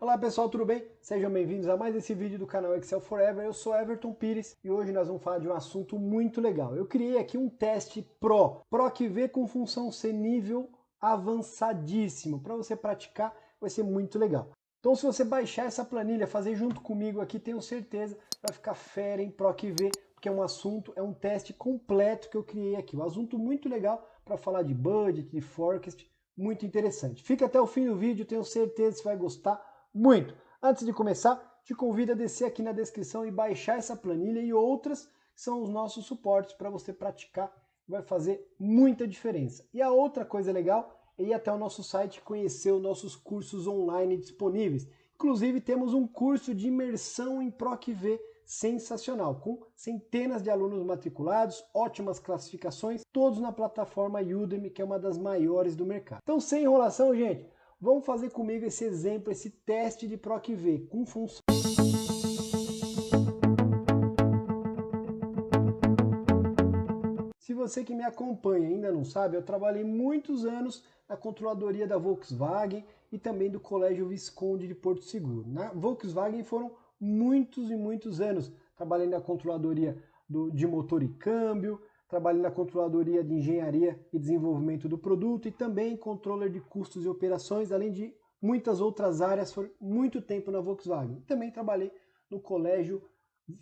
Olá pessoal, tudo bem? Sejam bem-vindos a mais esse vídeo do canal Excel Forever. Eu sou Everton Pires e hoje nós vamos falar de um assunto muito legal. Eu criei aqui um teste PROC-V com função C nível avançadíssimo. Para você praticar vai ser muito legal. Então se você baixar essa planilha, fazer junto comigo aqui, tenho certeza vai ficar fera em PROC-V, porque é um assunto, é um teste completo que eu criei aqui. Um assunto muito legal para falar de budget, de forecast, muito interessante. Fica até o fim do vídeo, tenho certeza que você vai gostar muito. Antes de começar, te convido a descer aqui na descrição e baixar essa planilha e outras que são os nossos suportes para você praticar. Vai fazer muita diferença. E a outra coisa legal é ir até o nosso site e conhecer os nossos cursos online disponíveis. Inclusive temos um curso de imersão em PROC-V sensacional, com centenas de alunos matriculados, ótimas classificações, todos na plataforma Udemy, que é uma das maiores do mercado. Então, sem enrolação, gente, vamos fazer comigo esse exemplo, esse teste de PROC-V com função. Se você que me acompanha ainda não sabe, eu trabalhei muitos anos na controladoria da Volkswagen e também do Colégio Visconde de Porto Seguro. Na Volkswagen foram muitos e muitos anos. Trabalhei na controladoria de motor e câmbio, trabalhei na controladoria de engenharia e desenvolvimento do produto e também controller de custos e operações, além de muitas outras áreas. Foi muito tempo na Volkswagen. Também trabalhei no colégio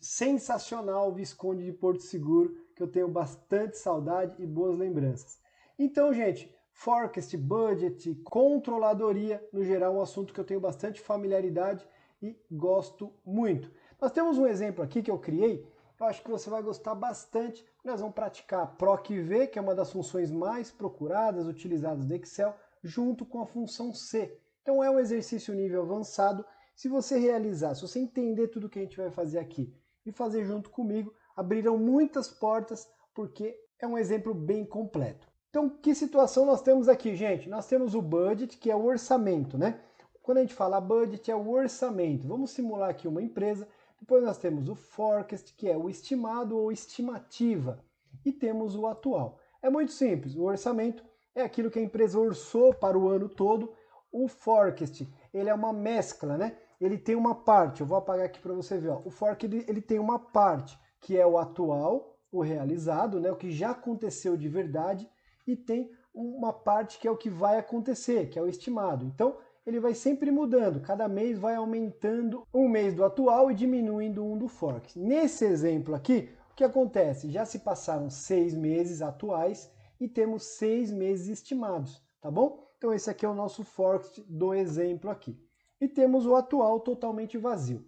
sensacional Visconde de Porto Seguro, que eu tenho bastante saudade e boas lembranças. Então, gente, forecast, budget, controladoria, no geral, é um assunto que eu tenho bastante familiaridade e gosto muito. Nós temos um exemplo aqui que eu criei, eu acho que você vai gostar bastante. Nós vamos praticar PROC-V, que é uma das funções mais procuradas, utilizadas do Excel, junto com a função C. Então é um exercício nível avançado. Se você realizar, se você entender tudo que a gente vai fazer aqui e fazer junto comigo, abrirão muitas portas, porque é um exemplo bem completo. Então, que situação nós temos aqui, gente? Nós temos o budget, que é o orçamento, né? Quando a gente fala budget, é o orçamento. Vamos simular aqui uma empresa. Depois nós temos o forecast, que é o estimado ou estimativa. E temos o atual. É muito simples. O orçamento é aquilo que a empresa orçou para o ano todo. O forecast, ele é uma mescla, né? Ele tem uma parte, eu vou apagar aqui para você ver, ó. O forecast ele tem uma parte que é o atual, o realizado, né? O que já aconteceu de verdade, e tem uma parte que é o que vai acontecer, que é o estimado. Então, ele vai sempre mudando, cada mês vai aumentando um mês do atual e diminuindo um do forecast. Nesse exemplo aqui, o que acontece? Já se passaram 6 meses atuais e temos 6 meses estimados, tá bom? Então esse aqui é o nosso forecast do exemplo aqui. E temos o atual totalmente vazio. O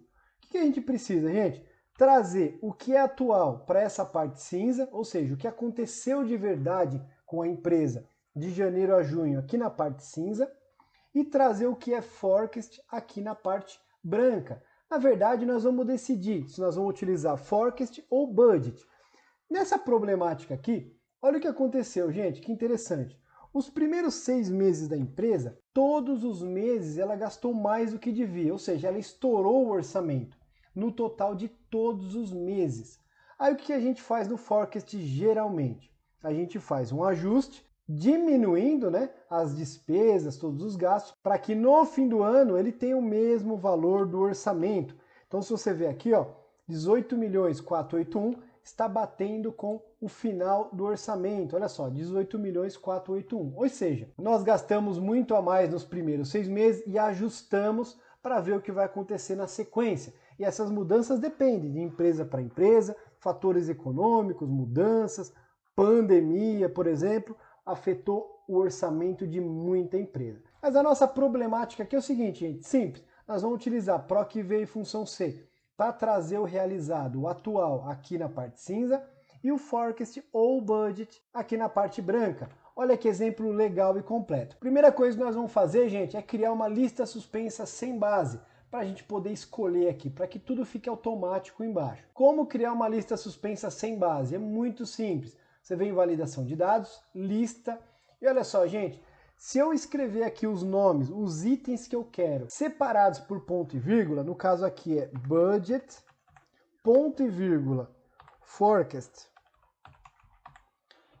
que a gente precisa, gente? Trazer o que é atual para essa parte cinza, ou seja, o que aconteceu de verdade com a empresa de janeiro a junho aqui na parte cinza, e trazer o que é forecast aqui na parte branca. Na verdade, nós vamos decidir se nós vamos utilizar forecast ou budget. Nessa problemática aqui, olha o que aconteceu, gente, que interessante. Os primeiros 6 meses da empresa, todos os meses ela gastou mais do que devia, ou seja, ela estourou o orçamento no total de todos os meses. Aí o que a gente faz no forecast geralmente? A gente faz um ajuste, diminuindo, né, as despesas, todos os gastos, para que no fim do ano ele tenha o mesmo valor do orçamento. Então se você ver aqui, ó, 18.481 está batendo com o final do orçamento. Olha só, 18.481. Ou seja, nós gastamos muito a mais nos primeiros 6 meses e ajustamos para ver o que vai acontecer na sequência. E essas mudanças dependem de empresa para empresa, fatores econômicos, mudanças, pandemia, por exemplo, afetou o orçamento de muita empresa. Mas a nossa problemática aqui é o seguinte, gente, simples. Nós vamos utilizar PROC-V e função C para trazer o realizado, o atual, aqui na parte cinza, e o forecast ou budget aqui na parte branca. Olha que exemplo legal e completo. Primeira coisa que nós vamos fazer, gente, é criar uma lista suspensa sem base, para a gente poder escolher aqui, para que tudo fique automático embaixo. Como criar uma lista suspensa sem base? É muito simples. Você vem em validação de dados, lista, e olha só, gente, se eu escrever aqui os nomes, os itens que eu quero, separados por ponto e vírgula, no caso aqui é budget, ponto e vírgula, forecast,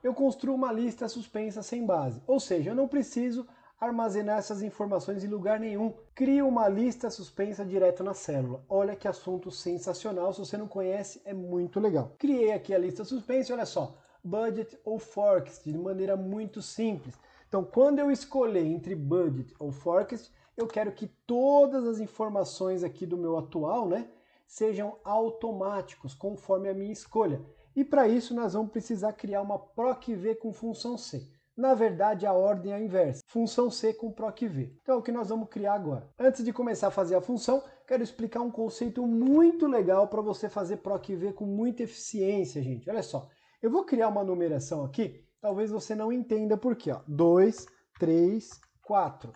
eu construo uma lista suspensa sem base. Ou seja, eu não preciso armazenar essas informações em lugar nenhum. Cria uma lista suspensa direto na célula. Olha que assunto sensacional, se você não conhece, é muito legal. Criei aqui a lista suspensa, olha só, budget ou forecast, de maneira muito simples. Então, quando eu escolher entre budget ou forecast, eu quero que todas as informações aqui do meu atual, né, sejam automáticos, conforme a minha escolha. E para isso nós vamos precisar criar uma PROC-V com função C. Na verdade, a ordem é a inversa. Função C com PROC-V. Então é o que nós vamos criar agora. Antes de começar a fazer a função, quero explicar um conceito muito legal para você fazer PROC-V com muita eficiência, gente. Olha só, eu vou criar uma numeração aqui, talvez você não entenda por quê. 2, 3, 4.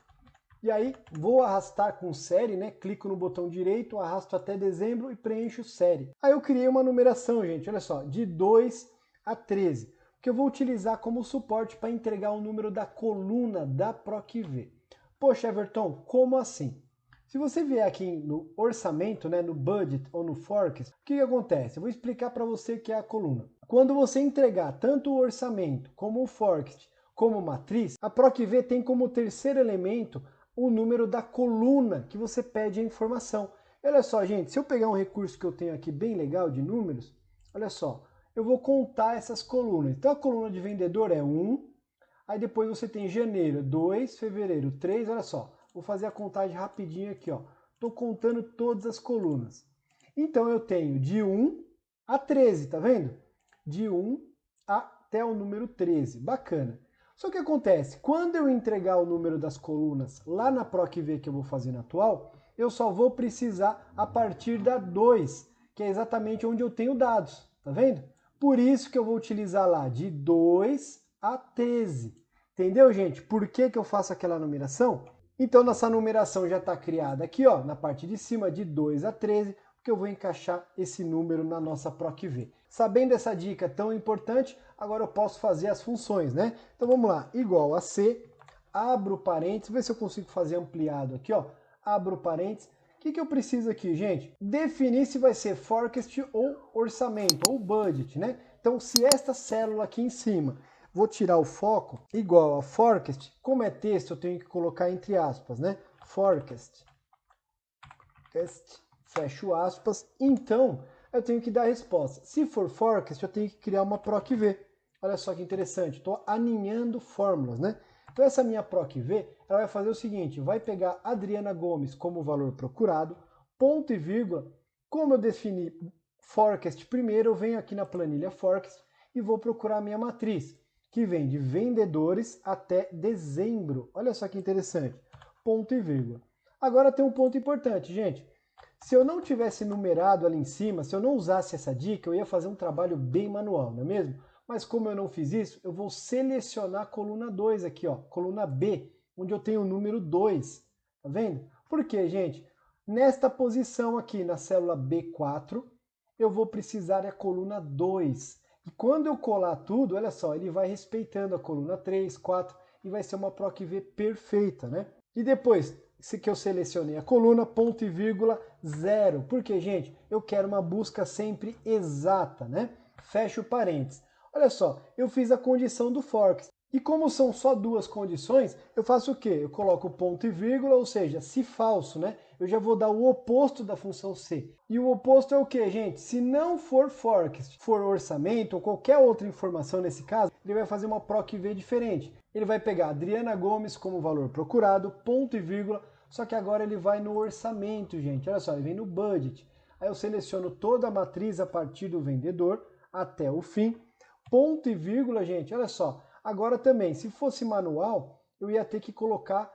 E aí, vou arrastar com série, né? Clico no botão direito, arrasto até dezembro e preencho série. Aí eu criei uma numeração, gente, olha só, de 2 a 13, que eu vou utilizar como suporte para entregar o número da coluna da PROC-V. Poxa, Everton, como assim? Se você vier aqui no orçamento, né, no budget ou no forecast, o que acontece? Eu vou explicar para você o que é a coluna. Quando você entregar tanto o orçamento como o forecast, como matriz, a PROC-V tem como terceiro elemento o número da coluna que você pede a informação. Olha só, gente, se eu pegar um recurso que eu tenho aqui bem legal de números, olha só, eu vou contar essas colunas. Então a coluna de vendedor é 1, aí depois você tem janeiro 2, fevereiro 3, olha só, vou fazer a contagem rapidinho aqui, ó. Estou contando todas as colunas. Então eu tenho de 1 a 13, tá vendo? De 1 até o número 13, bacana. Só que acontece, quando eu entregar o número das colunas lá na PROC-V que eu vou fazer na atual, eu só vou precisar a partir da 2, que é exatamente onde eu tenho dados, tá vendo? Por isso que eu vou utilizar lá de 2 a 13. Entendeu, gente? Por que eu faço aquela numeração? Então, nossa numeração já está criada aqui, ó, na parte de cima, de 2 a 13, porque eu vou encaixar esse número na nossa PROC-V. Sabendo essa dica tão importante, agora eu posso fazer as funções, né? Então vamos lá, igual a C, abro parênteses, ver se eu consigo fazer ampliado aqui, ó. Abro parênteses. O que eu preciso aqui, gente? Definir se vai ser forecast ou orçamento, ou budget, né? Então, se esta célula aqui em cima, vou tirar o foco, igual a forecast, como é texto, eu tenho que colocar entre aspas, né? Forecast. Fecho aspas. Então, eu tenho que dar a resposta. Se for forecast, eu tenho que criar uma PROC-V. Olha só que interessante, estou aninhando fórmulas, né? Então essa minha PROC-V, ela vai fazer o seguinte, vai pegar Adriana Gomes como valor procurado, ponto e vírgula, como eu defini forecast primeiro, eu venho aqui na planilha forecast e vou procurar a minha matriz, que vem de vendedores até dezembro. Olha só que interessante, ponto e vírgula. Agora tem um ponto importante, gente. Se eu não tivesse numerado ali em cima, se eu não usasse essa dica, eu ia fazer um trabalho bem manual, não é mesmo? Mas como eu não fiz isso, eu vou selecionar a coluna 2 aqui, ó, coluna B, onde eu tenho o número 2. Tá vendo? Por quê, gente? Nesta posição aqui, na célula B4, eu vou precisar da coluna 2. E quando eu colar tudo, olha só, ele vai respeitando a coluna 3, 4 e vai ser uma PROC-V perfeita, né? E depois, se que eu selecionei a coluna, ponto e vírgula, 0. Porque, gente, eu quero uma busca sempre exata, né? Fecho parênteses. Olha só, eu fiz a condição do forecast. E como são só duas condições, eu faço o quê? Eu coloco ponto e vírgula, ou seja, se falso, né? Eu já vou dar o oposto da função C. E o oposto é o quê, gente? Se não for forecast, for orçamento ou qualquer outra informação nesse caso, ele vai fazer uma PROC-V diferente. Ele vai pegar Adriana Gomes como valor procurado, ponto e vírgula, só que agora ele vai no orçamento, gente. Olha só, ele vem no budget. Aí eu seleciono toda a matriz a partir do vendedor até o fim. Ponto e vírgula, gente, olha só. Agora também, se fosse manual, eu ia ter que colocar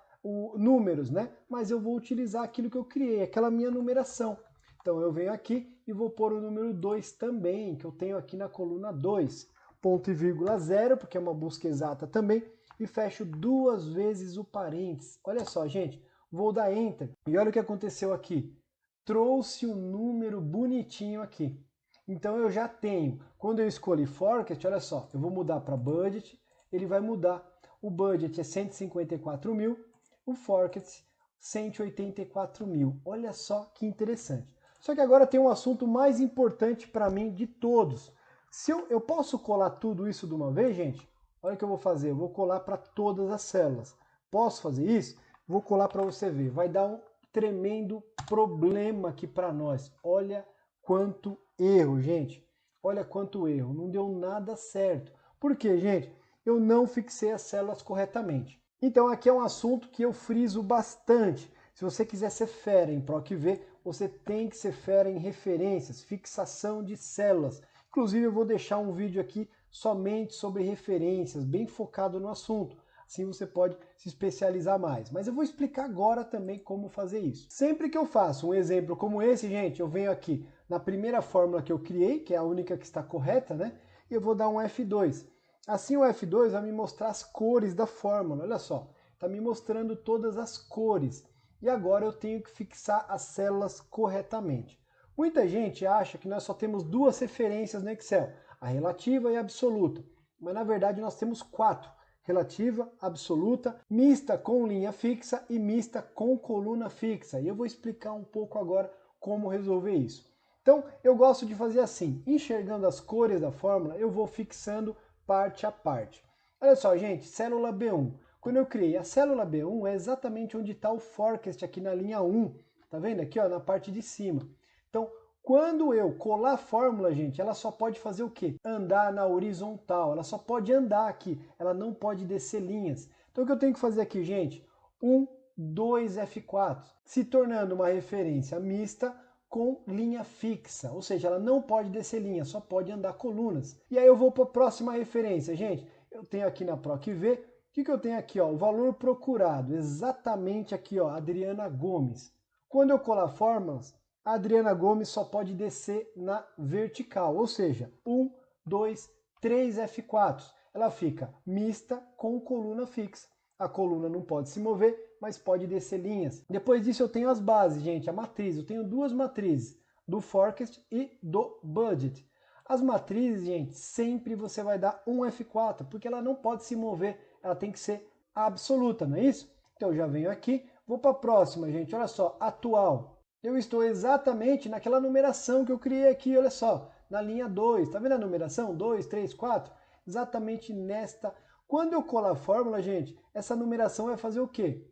números, né? Mas eu vou utilizar aquilo que eu criei, aquela minha numeração. Então eu venho aqui e vou pôr o número 2 também, que eu tenho aqui na coluna 2. Ponto e vírgula 0, porque é uma busca exata também. E fecho duas vezes o parênteses. Olha só, gente, vou dar Enter. E olha o que aconteceu aqui. Trouxe o número bonitinho aqui. Então eu já tenho, quando eu escolhi forecast, olha só, eu vou mudar para budget, ele vai mudar. O budget é 154 mil, o forecast 184 mil. Olha só que interessante. Só que agora tem um assunto mais importante para mim de todos. Se eu posso colar tudo isso de uma vez, gente? Olha o que eu vou fazer, eu vou colar para todas as células. Posso fazer isso? Vou colar para você ver. Vai dar tremendo problema aqui para nós. Olha quanto erro, gente. Olha quanto erro. Não deu nada certo. Por quê, gente? Eu não fixei as células corretamente. Então aqui é um assunto que eu friso bastante. Se você quiser ser fera em PROC-V, você tem que ser fera em referências, fixação de células. Inclusive eu vou deixar um vídeo aqui somente sobre referências, bem focado no assunto. Assim você pode se especializar mais. Mas eu vou explicar agora também como fazer isso. Sempre que eu faço um exemplo como esse, gente, eu venho aqui na primeira fórmula que eu criei, que é a única que está correta, né? E eu vou dar um F2. Assim o F2 vai me mostrar as cores da fórmula. Olha só, está me mostrando todas as cores. E agora eu tenho que fixar as células corretamente. Muita gente acha que nós só temos duas referências no Excel, a relativa e a absoluta. Mas na verdade nós temos 4. Relativa, absoluta, mista com linha fixa e mista com coluna fixa. E eu vou explicar um pouco agora como resolver isso. Então eu gosto de fazer assim, enxergando as cores da fórmula, eu vou fixando parte a parte. Olha só, gente, célula B1. Quando eu criei a célula B1, é exatamente onde está o forecast aqui na linha 1. Tá vendo aqui, ó, na parte de cima. Então, quando eu colar a fórmula, gente, ela só pode fazer o quê? Andar na horizontal. Ela só pode andar aqui. Ela não pode descer linhas. Então, o que eu tenho que fazer aqui, gente? 1, 2, F4. Se tornando uma referência mista com linha fixa, ou seja, ela não pode descer linha, só pode andar colunas. E aí eu vou para a próxima referência, gente. Eu tenho aqui na PROC-V, o que eu tenho aqui? Ó, o valor procurado, exatamente aqui, ó, Adriana Gomes. Quando eu colar fórmulas, a Adriana Gomes só pode descer na vertical, ou seja, 1, 2, 3 F4. Ela fica mista com coluna fixa. A coluna não pode se mover, mas pode descer linhas. Depois disso eu tenho as bases, gente, a matriz. Eu tenho duas matrizes, do forecast e do budget. As matrizes, gente, sempre você vai dar um F4, porque ela não pode se mover, ela tem que ser absoluta, não é isso? Então eu já venho aqui, vou para a próxima, gente, olha só, atual. Eu estou exatamente naquela numeração que eu criei aqui, olha só, na linha 2. Tá vendo a numeração? 2, 3, 4? Exatamente nesta. Quando eu colar a fórmula, gente, essa numeração vai fazer o quê?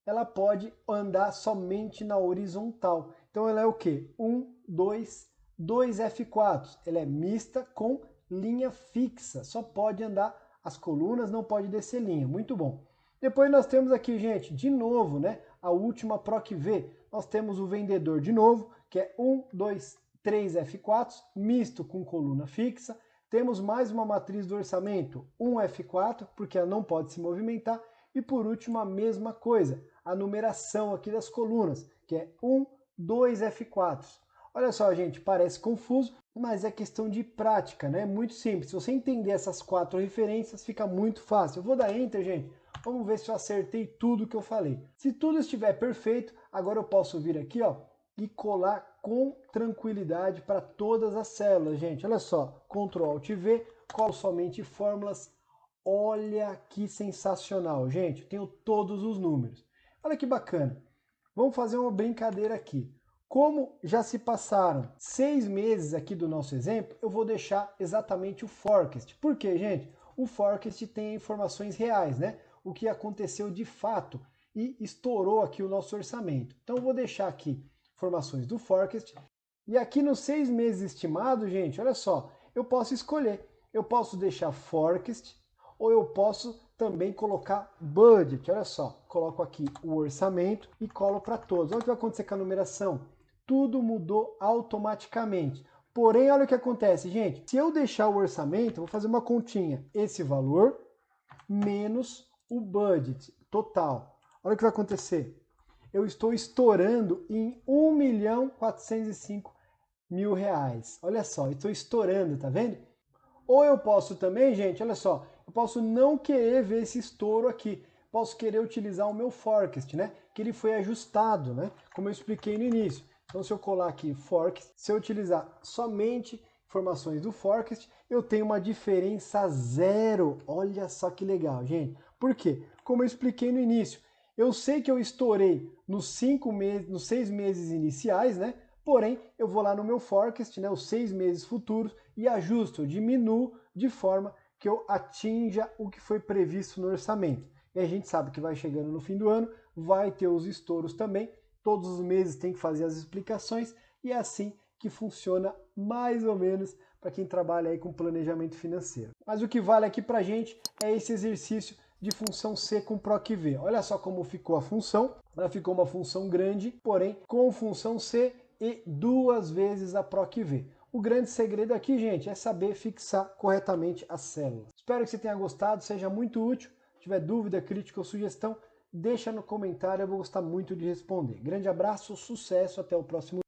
Ela pode andar somente na horizontal. Então ela é o quê? 1, 2, 2 F4. Ela é mista com linha fixa. Só pode andar as colunas, não pode descer linha. Muito bom. Depois nós temos aqui, gente, de novo, né? A última PROC-V. Nós temos o vendedor de novo, que é 1, 2, 3 F4, misto com coluna fixa. Temos mais uma matriz do orçamento, 1 F4, porque ela não pode se movimentar. E por último, a mesma coisa, a numeração aqui das colunas, que é 1, 2 F4. Olha só, gente, parece confuso, mas é questão de prática, né? É muito simples. Se você entender essas 4 referências, fica muito fácil. Eu vou dar Enter, gente. Vamos ver se eu acertei tudo que eu falei. Se tudo estiver perfeito, agora eu posso vir aqui, ó, e colar com tranquilidade para todas as células, gente. Olha só, Ctrl Alt V, colo somente fórmulas. Olha que sensacional, gente. Eu tenho todos os números. Olha que bacana. Vamos fazer uma brincadeira aqui. Como já se passaram 6 meses aqui do nosso exemplo, eu vou deixar exatamente o forecast. Por quê, gente? O forecast tem informações reais, né? O que aconteceu de fato e estourou aqui o nosso orçamento. Então eu vou deixar aqui informações do forecast. E aqui nos 6 meses estimados, gente, olha só, eu posso escolher. Eu posso deixar forecast ou eu posso também colocar budget. Olha só, coloco aqui o orçamento e colo para todos. Olha o que vai acontecer com a numeração. Tudo mudou automaticamente. Porém, olha o que acontece, gente. Se eu deixar o orçamento, eu vou fazer uma continha. Esse valor menos o budget total. Olha o que vai acontecer. Eu estou estourando em R$1.405.000. Olha só, estou estourando, tá vendo? Ou eu posso também, gente, olha só, eu posso não querer ver esse estouro aqui. Posso querer utilizar o meu forecast, né? Que ele foi ajustado, né? Como eu expliquei no início. Então, se eu colar aqui forecast, se eu utilizar somente informações do forecast, eu tenho uma diferença zero. Olha só que legal, gente. Por quê? Como eu expliquei no início, eu sei que eu estourei nos 6 meses iniciais, né? Porém, eu vou lá no meu forecast, né, os 6 meses futuros, e ajusto, eu diminuo de forma que eu atinja o que foi previsto no orçamento. E a gente sabe que vai chegando no fim do ano, vai ter os estouros também. todos os meses tem que fazer as explicações e é assim que funciona mais ou menos para quem trabalha aí com planejamento financeiro. Mas o que vale aqui para a gente é esse exercício de função C com PROC-V. Olha só como ficou a função. Ela ficou uma função grande, porém com função C e 2 vezes a PROC-V. O grande segredo aqui, gente, é saber fixar corretamente as células. Espero que você tenha gostado, seja muito útil. Se tiver dúvida, crítica ou sugestão, deixa no comentário, eu vou gostar muito de responder. Grande abraço, sucesso, até o próximo